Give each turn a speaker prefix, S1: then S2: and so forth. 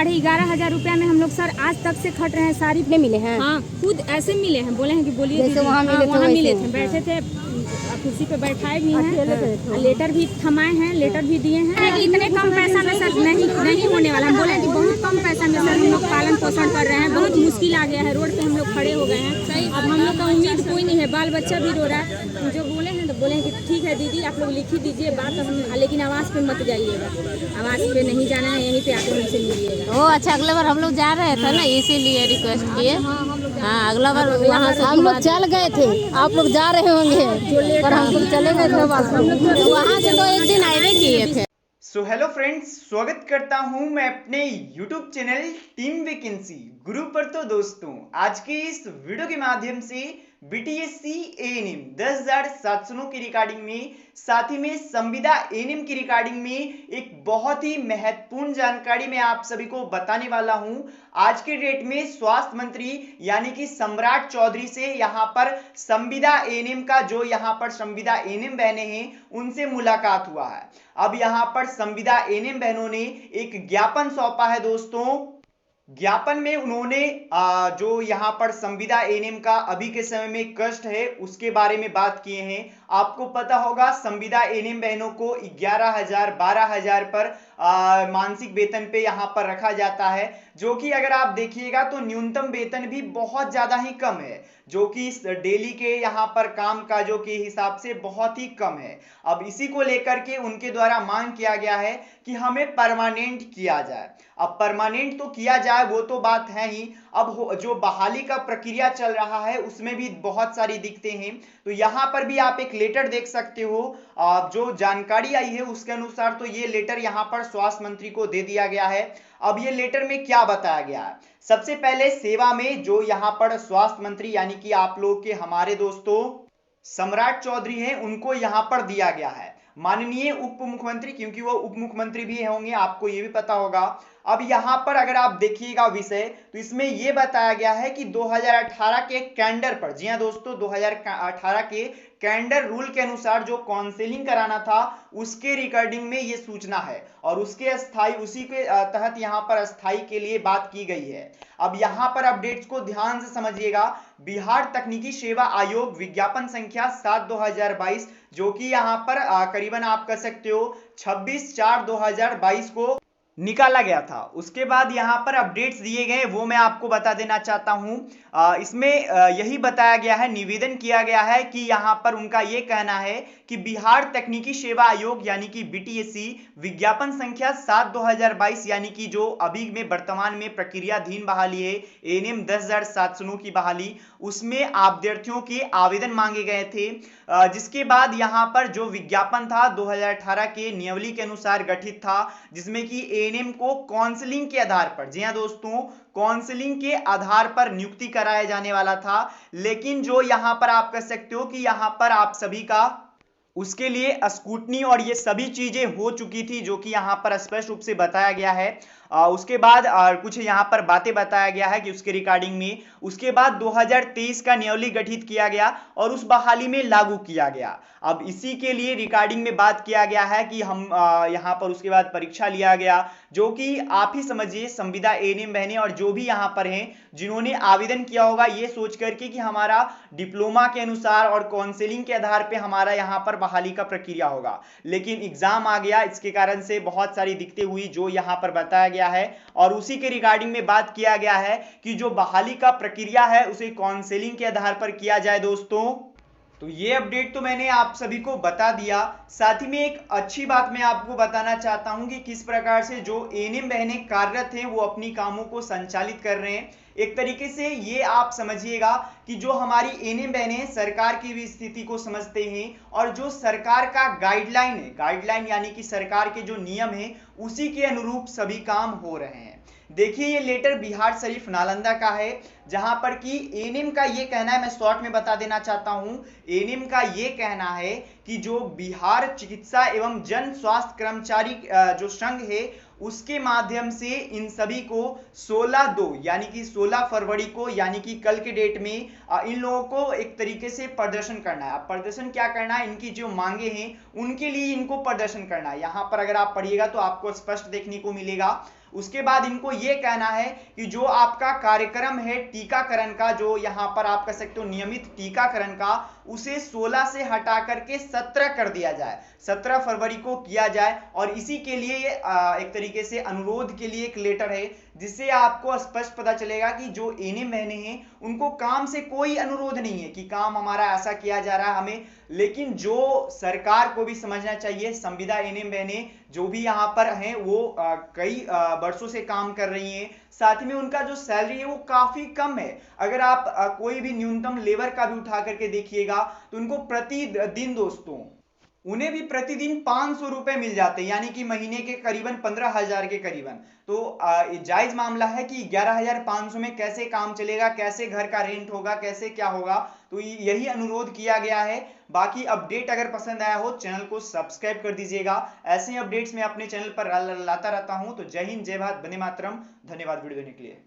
S1: 11,000 रुपया में हम लोग सर आज तक से खट रहे हैं। सारी
S2: कितने मिले हैं?
S1: हाँ, खुद ऐसे मिले हैं, बोले हैं कि बोलिए
S2: जैसे वहाँ मिले थे
S1: वहाँ
S2: वैसे।
S1: मिले थे, बैठे थे, कुर्सी पे बैठाए भी हैं, लेटर भी थमाए हैं, लेटर भी दिए हैं कि इतने कम पैसा में सर नहीं होने वाला। हम बोले कि बहुत कम पैसा में सर हम लोग पालन पोषण कर रहे हैं, बहुत मुश्किल आ गया है, रोड पे हम लोग खड़े हो गए हैं। अब हम लोग का उम्मीद कोई नहीं है, बाल बच्चा भी रो रहा है। जो बोले हैं तो बोले हैं कि ठीक है दीदी आप लोग लिख ही दीजिए बात, हम लेकिन आवास पे मत जाइएगा, आवास पे नहीं जाना है, यहीं पे आकर हमसे मिलिएगा।
S2: ओ अच्छा, अगला बार हम लोग जा रहे थे ना, इसीलिए रिक्वेस्ट किए। हाँ, अगला बार वहाँ से हम लोग चल गए थे, आप लोग जा रहे होंगे, पर हम लोग चले गए थे वहाँ से, तो एक दिन आए किए थे।
S3: सो हेलो फ्रेंड्स, स्वागत करता हूं मैं अपने यूट्यूब चैनल टीम वैकेंसी गुरु पर। तो दोस्तों, आज के इस वीडियो के माध्यम से बीटीएससी एएनएम 10,700 की रिकॉर्डिंग में, साथ ही में संविदा एएनएम की रिकॉर्डिंग में एक बहुत ही महत्वपूर्ण जानकारी मैं आप सभी को बताने वाला हूं। आज के डेट में स्वास्थ्य मंत्री यानी कि सम्राट चौधरी से यहां पर संविदा एएनएम का जो यहां पर संविदा एएनएम बहनें हैं उनसे मुलाकात हुआ है। अब यहां पर संविदा एएनएम बहनों ने एक ज्ञापन सौंपा है दोस्तों। ज्ञापन में उन्होंने जो यहाँ पर संविदा एएनएम का अभी के समय में कष्ट है उसके बारे में बात किए हैं। आपको पता होगा संविदा एएनएम बहनों को 11,000 12,000 पर मानसिक वेतन पे यहाँ पर रखा जाता है, जो कि अगर आप देखिएगा तो न्यूनतम वेतन भी बहुत ज्यादा ही कम है, जो कि डेली के यहाँ पर काम काजों के हिसाब से बहुत ही कम है। अब इसी को लेकर के उनके द्वारा मांग किया गया है कि हमें परमानेंट किया जाए। अब परमानेंट तो किया जाए वो तो बात है ही, अब जो बहाली का प्रक्रिया चल रहा है उसमें भी बहुत सारी दिक्कतें हैं। तो यहाँ पर भी आप एक लेटर देख सकते हो, जो जानकारी आई है उसके अनुसार तो ये लेटर यहाँ पर स्वास्थ्य मंत्री को दे दिया गया है। अब ये लेटर में क्या बताया गया है? सबसे पहले सेवा में जो यहाँ पर स्वास्थ्य मंत्री यानी कि आप लोग के हमारे दोस्तों सम्राट चौधरी हैं उनको यहाँ पर दिया गया है। माननीय उप मुख्यमंत्री, क्योंकि वो उप मुख्यमंत्री भी होंगे, आपको ये भी पता होगा। अब यहाँ पर अगर आप देखिएगा विषय, तो इसमें यह बताया गया है कि 2018 के कैलेंडर पर, जी हाँ दोस्तों, 2018 के कैलेंडर रूल के अनुसार जो काउंसलिंग कराना था उसके रिकॉर्डिंग में ये सूचना है, और उसके उसी के तहत यहाँ पर अस्थाई के लिए बात की गई है। अब यहाँ पर अपडेट्स को ध्यान से समझिएगा। बिहार तकनीकी सेवा आयोग विज्ञापन संख्या 7/2022, जो कि यहाँ पर करीबन आप कह सकते हो 26/4/2022 को निकाला गया था। उसके बाद यहाँ पर अपडेट्स दिए गए वो मैं आपको बता देना चाहता हूँ। इसमें यही बताया गया है, निवेदन किया गया है कि यहाँ पर उनका ये कहना है कि बिहार तकनीकी सेवा आयोग यानी कि बीटीएससी विज्ञापन संख्या 7/2022 यानी कि जो अभी में वर्तमान में प्रक्रियाधीन बहाली है एएनएम 10,700 की बहाली, उसमें अभ्यर्थियों के आवेदन मांगे गए थे। जिसके बाद यहाँ पर जो विज्ञापन था 2018 के नियमावली के अनुसार गठित था, जिसमें कि एएनएम को काउंसलिंग के आधार पर, जी हाँ दोस्तों, काउंसलिंग के आधार पर नियुक्ति कराया जाने वाला था। लेकिन जो यहाँ पर आप कह सकते हो कि यहाँ पर आप सभी का उसके लिए स्क्रूटनी और ये सभी चीजें हो चुकी थी, जो कि यहाँ पर स्पष्ट रूप से बताया गया है। उसके बाद कुछ यहाँ पर बातें बताया गया है कि उसके रिकॉर्डिंग में, उसके बाद 2023 का नियमावली गठित किया गया और उस बहाली में लागू किया गया। अब इसी के लिए रिकॉर्डिंग में बात किया गया है कि हम यहाँ पर उसके बाद परीक्षा लिया गया, जो कि आप ही समझिए संविदा एएनएम बहनें और जो भी यहाँ पर हैं जिन्होंने आवेदन किया होगा ये सोच करके कि हमारा डिप्लोमा के अनुसार और काउंसलिंग के आधार पर हमारा यहाँ पर बहाली का प्रक्रिया होगा, लेकिन एग्जाम आ गया, इसके कारण से बहुत सारी दिक्कतें हुई जो यहाँ पर बताया गया है। और उसी के रिगार्डिंग में बात किया गया है कि जो बहाली का प्रक्रिया है उसे काउंसलिंग के आधार पर किया जाए दोस्तों। तो ये अपडेट तो मैंने आप सभी को बता दिया। साथ ही में एक अच्छी बात मैं आपको बताना चाहता हूं कि किस प्रकार से जो एएनएम बहनें कार्यरत हैं वो अपनी कामों को संचालित कर रहे हैं। एक तरीके से ये आप समझिएगा कि जो हमारी एएनएम बहनें सरकार की भी स्थिति को समझते हैं और जो सरकार का गाइडलाइन है, गाइडलाइन यानी कि सरकार के जो नियम है उसी के अनुरूप सभी काम हो रहे हैं। देखिए ये लेटर बिहार शरीफ नालंदा का है, जहां पर कि एएनएम का ये कहना है, मैं शॉर्ट में बता देना चाहता हूं, एएनएम का ये कहना है कि जो बिहार चिकित्सा एवं जन स्वास्थ्य कर्मचारी जो संघ है उसके माध्यम से इन सभी को 16/2 यानी कि 16 फरवरी को यानी कि कल के डेट में इन लोगों को एक तरीके से प्रदर्शन करना है। अब प्रदर्शन क्या करना है, इनकी जो मांगे हैं उनके लिए इनको प्रदर्शन करना है। यहाँ पर अगर आप पढ़िएगा तो आपको स्पष्ट देखने को मिलेगा। उसके बाद इनको ये कहना है कि जो आपका कार्यक्रम है टीकाकरण का, जो यहाँ पर आप कह सकते हो नियमित टीकाकरण का, उसे 16 से हटा करके 17 कर दिया जाए, 17 फरवरी को किया जाए। और इसी के लिए ये एक तरीके से अनुरोध के लिए एक लेटर है, जिससे आपको स्पष्ट पता चलेगा कि जो एएनएम बहनें हैं उनको काम से कोई अनुरोध नहीं है कि काम हमारा ऐसा किया जा रहा है हमें, लेकिन जो सरकार को भी समझना चाहिए, संविदा एएनएम बहनें जो भी यहाँ पर हैं वो कई वर्षों से काम कर रही हैं, साथ में उनका जो सैलरी है वो काफी कम है। अगर आप कोई भी न्यूनतम लेबर का भी उठा करके देखिएगा तो उनको प्रतिदिन दोस्तों उन्हें भी प्रतिदिन 500 रुपए मिल जाते हैं, यानी कि महीने के करीबन 15,000 के करीबन। तो जायज मामला है कि 11,500 में कैसे काम चलेगा, कैसे घर का रेंट होगा, कैसे क्या होगा। तो यही अनुरोध किया गया है। बाकी अपडेट अगर पसंद आया हो चैनल को सब्सक्राइब कर दीजिएगा। ऐसे अपडेट्स मैं अपने चैनल पर लाता रहता हूं। तो जय हिंद, जय भारत, वंदे मातरम। धन्यवाद वीडियो देखने के लिए।